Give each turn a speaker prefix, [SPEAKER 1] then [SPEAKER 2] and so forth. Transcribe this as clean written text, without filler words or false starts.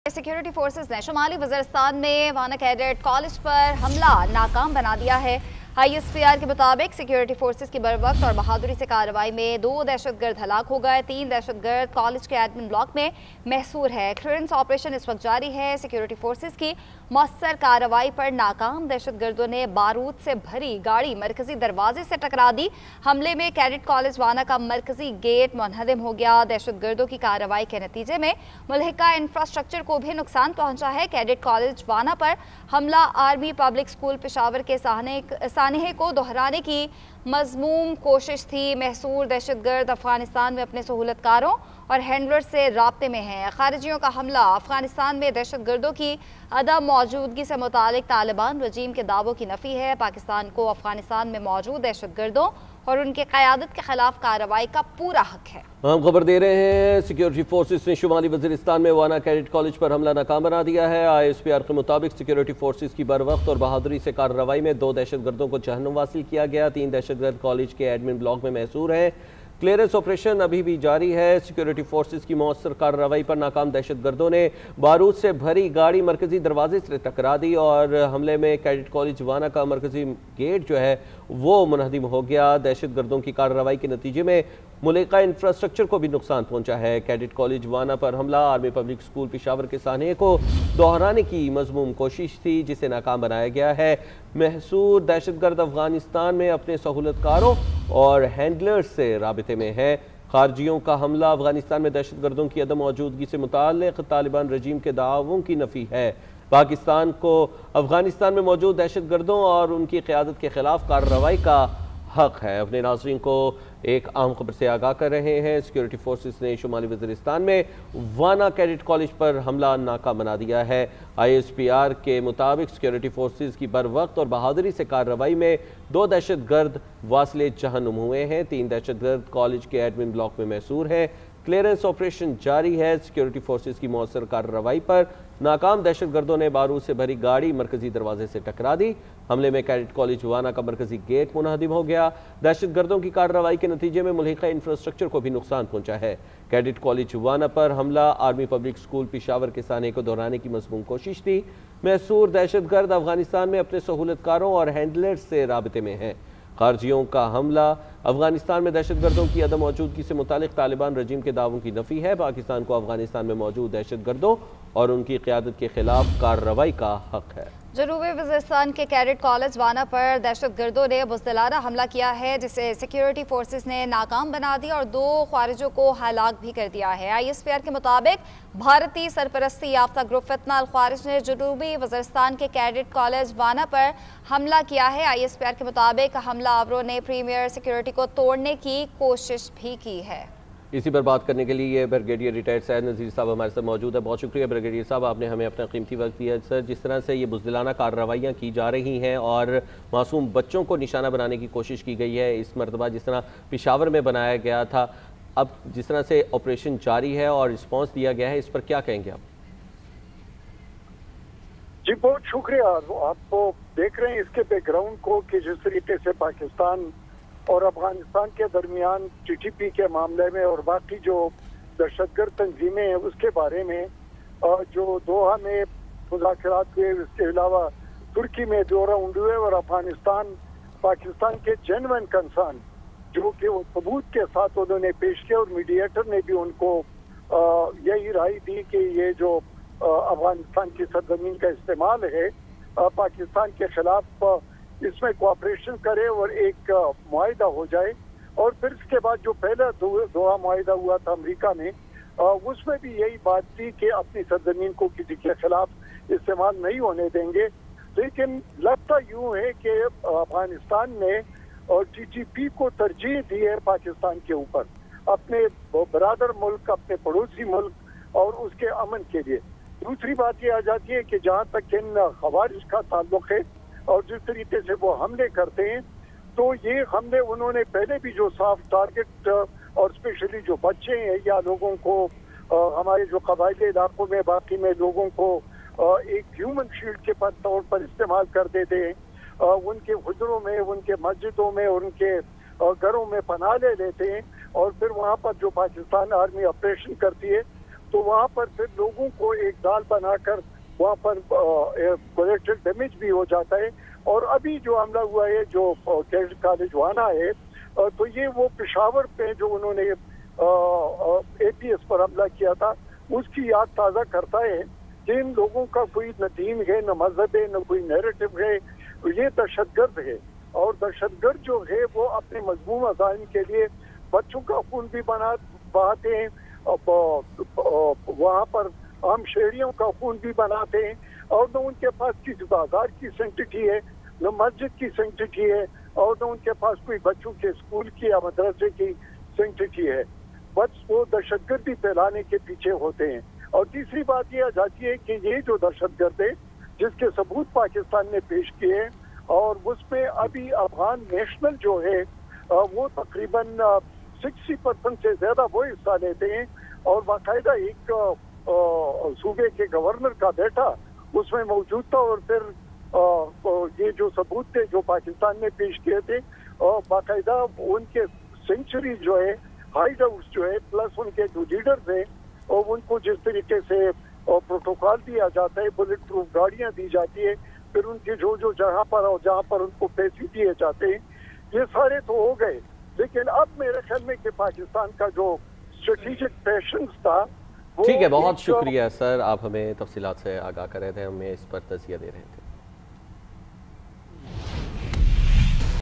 [SPEAKER 1] Security forces ने शुमाली वज़ीरिस्तान में वाना कैडेट कॉलेज पर हमला नाकाम बना दिया है। ISPR के मुताबिक सिक्योरिटी फोर्सेस की बरवक्त और बहादुरी से कार्रवाई में 2 दहशतगर्द हलाक हो गए। 3 दहशतगर्द कॉलेज के एडमिन ब्लॉक में महसूर है। क्लियरेंस ऑपरेशन इस वक्त जारी है। सिक्योरिटी फोर्सेस की मौसर कार्रवाई पर नाकाम दहशतगर्दों ने बारूद से भरी गाड़ी मरकजी दरवाजे से टकरा दी। हमले में कैडेट कॉलेज वाना का मरकजी गेट मुनहदम हो गया। दहशतगर्दों की कार्रवाई के नतीजे में मुल्हिका इंफ्रास्ट्रक्चर को भी नुकसान पहुंचा है। कैडेट कॉलेज वाना पर हमला आर्मी पब्लिक स्कूल पेशावर के सानहे को दोहराने की मजमूम कोशिश थी। महसूर दहशतगर्द अफगानिस्तान में अपने सहूलतकारों और हैंडलर से राब्ते में हैं। खारिजियों का हमला अफगानिस्तान में दहशतगर्दों की अदम मौजूदगी से मुतालिक तालिबान रजीम के दावों की नफी है। पाकिस्तान को अफगानिस्तान में मौजूद दहशतगर्दों और उनके क़यादत के खिलाफ कार्रवाई का पूरा हक है।
[SPEAKER 2] हम खबर दे रहे हैं, सिक्योरिटी फोर्सेस ने शुमाली वज़ीरिस्तान में वाना कैडेट कॉलेज पर हमला नाकाम बना दिया है। ISPR के मुताबिक सिक्योरिटी फोर्सेस की बरवक्त और बहादुरी से कार्रवाई में 2 दहशतगर्दों को जहन्नुम वासिल किया गया। 3 दहशतगर्द कॉलेज के एडमिन ब्लॉक में महसूर हैं। क्लियरेंस ऑपरेशन अभी भी जारी है। सिक्योरिटी फोर्सेस की मौसर कार्रवाई पर नाकाम दहशतगर्दों ने बारूद से भरी गाड़ी मरकजी दरवाजे से टकरा दी और हमले में कैडेट कॉलेज वाना का मरकजी गेट जो है वो मुनहदम हो गया। दहशतगर्दों की कार्रवाई के नतीजे में मुल्हिका इंफ्रास्ट्रक्चर को भी नुकसान पहुंचा है। कैडेट कॉलेज वाना पर हमला आर्मी पब्लिक स्कूल पेशावर के सानहे को दोहराने की मजमूम कोशिश थी, जिसे नाकाम बनाया गया है। महसूर दहशतगर्द अफगानिस्तान में अपने सहूलतकारों और हैंडलर्स से राबिते में है। खारजियों का हमला अफगानिस्तान में दहशतगर्दों की अदम मौजूदगी से मुताल्लिक तालिबान रजीम के दावों की नफी है। पाकिस्तान को अफगानिस्तान में मौजूद दहशतगर्दों और उनकी क़यादत के खिलाफ कार्रवाई का हक है। अपने नाज़रीन को एक अहम खबर से आगाह कर रहे हैं। सिक्योरिटी फोर्सेस ने शुमाली वज़ीरिस्तान में वाना कैडेट कॉलेज पर हमला नाकाम बना दिया है। ISPR के मुताबिक सिक्योरिटी फोर्सेस की बरवक्त और बहादुरी से कार्रवाई में 2 दहशतगर्द वासिले जहन्नुम हुए हैं। 3 दहशतगर्द कॉलेज के एडमिन ब्लॉक में महसूर हैं। क्लियरेंस ऑपरेशन जारी है। सिक्योरिटी फोर्सेस की मौसर कार्रवाई पर नाकाम दहशतगर्दों ने बारूद से भरी गाड़ी मरकजी दरवाजे से टकरा दी। हमले में कैडेट कॉलेज वाना का मरकजी गेट मुनहदम हो गया। दहशतगर्दों की कार्रवाई के नतीजे में मुल्हिका इंफ्रास्ट्रक्चर को भी नुकसान पहुंचा है। कैडेट कॉलेज वाना पर हमला आर्मी पब्लिक स्कूल पेशावर के सानहे को दोहराने की मजमूम कोशिश थी। महसूर दहशतगर्द अफगानिस्तान में अपने सहूलतकारों और हैंडलर्स से राबिते में हैं। खारजियों का हमला अफगानिस्तान में दहशतगर्दों की अदम मौजूदगी से मुतालिक तालिबान रजीम के दावों की नफी है। पाकिस्तान को अफगानिस्तान में मौजूद दहशतगर्दों और उनकी क़यादत के खिलाफ कार्रवाई का हक है।
[SPEAKER 1] जनूबी वज़ीरिस्तान के कैडेट कॉलेज वाना पर दहशतगर्दों ने बुज़दिलाना हमला किया है, जिसे सिक्योरिटी फोर्सेस ने नाकाम बना दिया और 2 ख्वारिजों को हलाक भी कर दिया है। ISPR के मुताबिक भारतीय सरपरस्ती याफ्ता ग्रुप फितना अल ख्वारिज ने जनूबी वज़ीरिस्तान के कैडेट कॉलेज वाना पर हमला किया है। ISPR के मुताबिक हमलावरों ने प्रीमियर सिक्योरिटी को तोड़ने की कोशिश भी की है।
[SPEAKER 2] इसी पर बात करने के लिए ब्रिगेडियर रिटायर्ड सैयद नज़ीर साहब हमारे साथ मौजूद है। बहुत शुक्रिया ब्रिगेडियर साहब, आपने हमें अपना कीमती वक्त दिया। सर, जिस तरह से ये बुज़दिलाना कार्रवाइयाँ की जा रही हैं और मासूम बच्चों को निशाना बनाने की कोशिश की गई है, इस मरतबा जिस तरह पेशावर में बनाया गया था, अब जिस तरह से ऑपरेशन जारी है और रिस्पॉन्स दिया गया है, इस पर क्या कहेंगे आप?
[SPEAKER 3] जी बहुत शुक्रिया। आपको देख रहे हैं इसके बैकग्राउंड को कि जिस तरीके से पाकिस्तान और अफगानिस्तान के दरमियान TTP के मामले में और बाकी जो दहशतगर्द तंजीमें हैं उसके बारे में जो दोहा में मुज़ाकरात हुए, इसके अलावा तुर्की में 2 राउंड हुए और अफगानिस्तान पाकिस्तान के जेन्युइन कंसर्न जो कि वो सबूत के साथ उन्होंने पेश किया और मीडिएटर ने भी उनको यही राय दी कि ये जो अफगानिस्तान की सरजमीन का इस्तेमाल है पाकिस्तान के खिलाफ इसमें कोऑपरेशन करे और एक मुआहिदा हो जाए। और फिर इसके बाद जो पहला दोहा मुआहिदा हुआ था अमेरिका में, उसमें भी यही बात थी कि अपनी सरजमीन को किसी के खिलाफ इस्तेमाल नहीं होने देंगे। लेकिन लगता यूं है कि अफगानिस्तान ने TTP को तरजीह दी है पाकिस्तान के ऊपर, अपने बरादर मुल्क, अपने पड़ोसी मुल्क और उसके अमन के लिए। दूसरी बात ये आ जाती है कि जहाँ तक इन खवारिज का ताल्लुक है और जिस तरीके से वो हमले करते हैं, तो ये हमले उन्होंने पहले भी जो साफ टारगेट और स्पेशली जो बच्चे हैं या लोगों को हमारे जो कबायली इलाकों में बाकी में लोगों को एक ह्यूमन शील्ड के तौर पर इस्तेमाल कर देते हैं, उनके हुजरों में, उनके मस्जिदों में, उनके घरों में पनाह ले लेते हैं और फिर वहाँ पर जो पाकिस्तान आर्मी ऑपरेशन करती है तो वहाँ पर फिर लोगों को एक जाल बनाकर वहाँ पर कोलेट्रल डैमेज भी हो जाता है। और अभी जो हमला हुआ है जो कैडेट कॉलेज वाना है, तो ये वो पेशावर पे जो उन्होंने APS पर हमला किया था उसकी याद ताज़ा करता है कि इन लोगों का कोई न दीन है, न मजहब है, न कोई नैरेटिव है, ये दहशतगर्द है। और दहशतगर्द जो है वो अपने मजमूम अज़ाइम के लिए बच्चों का खून भी बहाते हैं, वहाँ पर आम शहरियों का खून भी बनाते हैं, और न उनके पास किसी बाजार की सेंटिटी है, न मस्जिद की सेंटिटी है, और न उनके पास कोई बच्चों के स्कूल की या मदरसे की सेंटिटी है। बस वो दहशतगर्दी फैलाने के पीछे होते हैं। और तीसरी बात यह आ जाती है कि ये जो दहशतगर्द है जिसके सबूत पाकिस्तान ने पेश किए हैं, और उसमें अभी अफगान नेशनल जो है वो तकरीबन 60% से ज्यादा वो हिस्सा लेते हैं, और बाकायदा एक सूबे के गवर्नर का बेटा उसमें मौजूद था। और फिर ये जो सबूत थे जो पाकिस्तान ने पेश किए थे, और बाकायदा उनके सेंचुरी जो है, हाइड हाउस जो है, प्लस उनके जो लीडर्स हैं और उनको जिस तरीके से प्रोटोकॉल दिया जाता है, बुलेट प्रूफ गाड़ियां दी जाती है, फिर उनके जो जहां पर और जहां पर उनको पैसे दिए जाते हैं, ये सारे तो हो गए। लेकिन अब मेरे ख्याल में कि पाकिस्तान का जो स्ट्रेटेजिक पैशन था
[SPEAKER 2] ठीक है, बहुत शुक्रिया सर, आप हमें तफसीलात से आगाह कर रहे थे, हमें इस पर तज़किया दे रहे थे।